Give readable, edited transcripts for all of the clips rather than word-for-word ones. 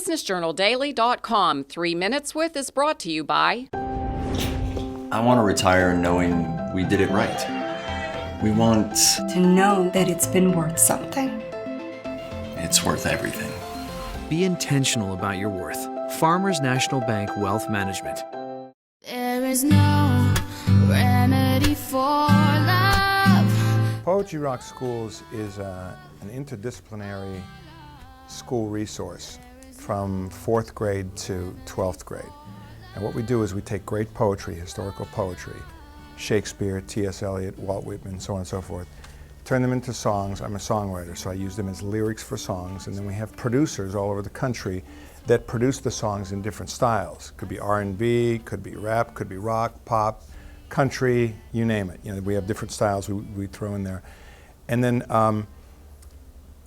BusinessJournalDaily.com. 3 Minutes With is brought to you by... I want to retire knowing we did it right. We want to know that it's been worth something. It's worth everything. Be intentional about your worth. Farmers National Bank Wealth Management. There is no remedy for love. Poetry Rock Schools is an interdisciplinary school resource from 4th grade to 12th grade. And what we do is we take great poetry, historical poetry, Shakespeare, T.S. Eliot, Walt Whitman, so on and so forth, turn them into songs. I'm a songwriter, so I use them as lyrics for songs, and then we have producers all over the country that produce the songs in different styles. Could be R&B, could be rap, could be rock, pop, country, you name it. You know, we have different styles we throw in there. And then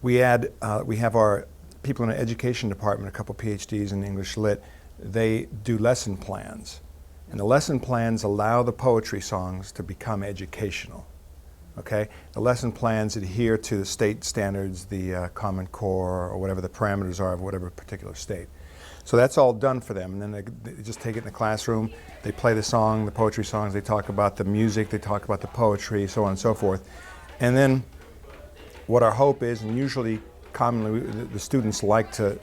we have our people in the education department, a couple PhDs in English Lit, they do lesson plans. And the lesson plans allow the poetry songs to become educational. Okay? The lesson plans adhere to the state standards, the Common Core, or whatever the parameters are of whatever particular state. So that's all done for them, and then they just take it in the classroom, they play the song, the poetry songs, they talk about the music, they talk about the poetry, so on and so forth. And then what our hope is, and usually commonly the students like to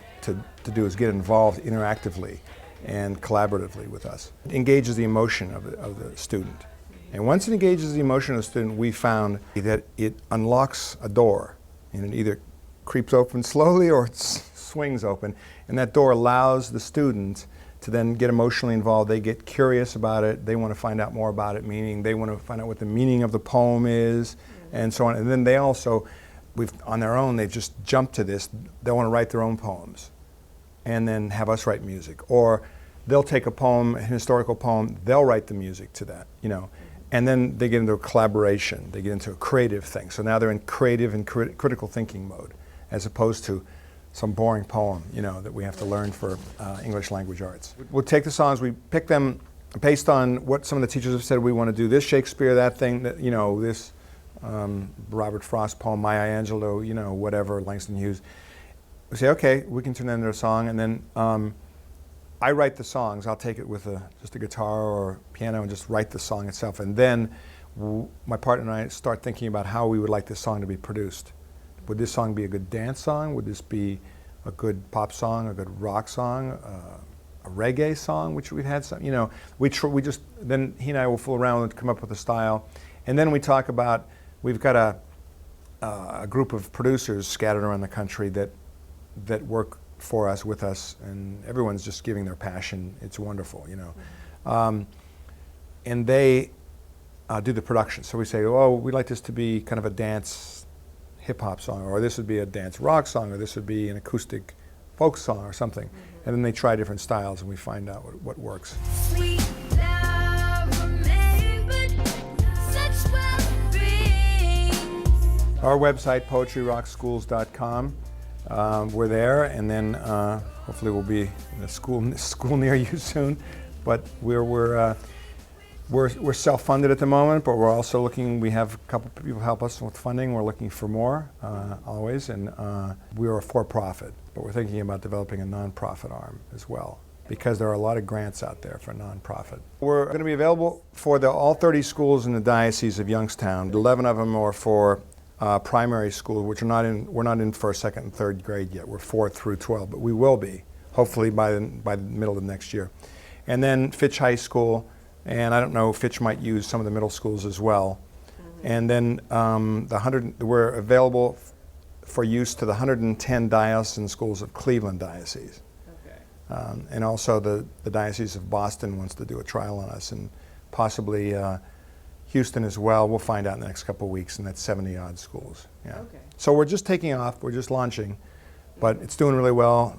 do, is get involved interactively and collaboratively with us. It engages the emotion of the student. And once it engages the emotion of the student, we found that it unlocks a door, and it either creeps open slowly or it swings open, and that door allows the student to then get emotionally involved. They get curious about it, they want to find out more about it, meaning they want to find out what the meaning of the poem is, and so on. And then they also, on their own, they've just jumped to this, they want to write their own poems and then have us write music. Or they'll take a poem, a historical poem, they'll write the music to that, you know. And then they get into a collaboration, they get into a creative thing. So now they're in creative and critical thinking mode, as opposed to some boring poem, you know, that we have to learn for English language arts. We'll take the songs, we pick them based on what some of the teachers have said. We want to do this Shakespeare, that thing, that, you know, this Robert Frost poem, Maya Angelou, you know, whatever, Langston Hughes. We say, okay, we can turn that into a song, and then I write the songs. I'll take it with just a guitar or piano and just write the song itself, and then my partner and I start thinking about how we would like this song to be produced. Would this song be a good dance song? Would this be a good pop song, a good rock song, a reggae song, which we've had some, you know, then he and I will fool around and come up with a style. And then we talk about, we've got a group of producers scattered around the country that work for us, with us, and everyone's just giving their passion. It's wonderful, you know. And they do the production. So we say, oh, we'd like this to be kind of a dance hip-hop song, or this would be a dance rock song, or this would be an acoustic folk song or something. And then they try different styles, and we find out what works. Sweet love remembered, such well-being. Our website, poetryrockschools.com. We're there, and then hopefully we'll be in a school near you soon. But we're self-funded at the moment, but we're also looking. We have a couple of people help us with funding. We're looking for more always, and we're a for-profit, but we're thinking about developing a non-profit arm as well, because there are a lot of grants out there for non-profit. We're going to be available for all 30 schools in the Diocese of Youngstown. 11 of them are for primary school, which we're not in first, second, and third grade yet. We're 4th through 12, but we will be, hopefully by the middle of next year. And then Fitch High School, and I don't know, Fitch might use some of the middle schools as well. And then we're available for use to the 110 diocesan schools of Cleveland Diocese. Okay. And also the Diocese of Boston wants to do a trial on us, and possibly Houston as well. We'll find out in the next couple of weeks, and that's 70-odd schools. Yeah. Okay. So we're just taking off, we're just launching, but it's doing really well.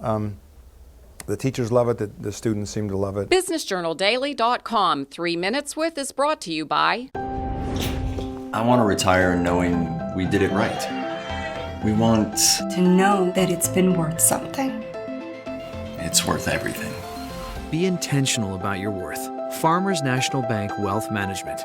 The teachers love it, the students seem to love it. BusinessJournalDaily.com. 3 Minutes With is brought to you by... I want to retire knowing we did it right. We want to know that it's been worth something. It's worth everything. Be intentional about your worth. Farmers National Bank Wealth Management.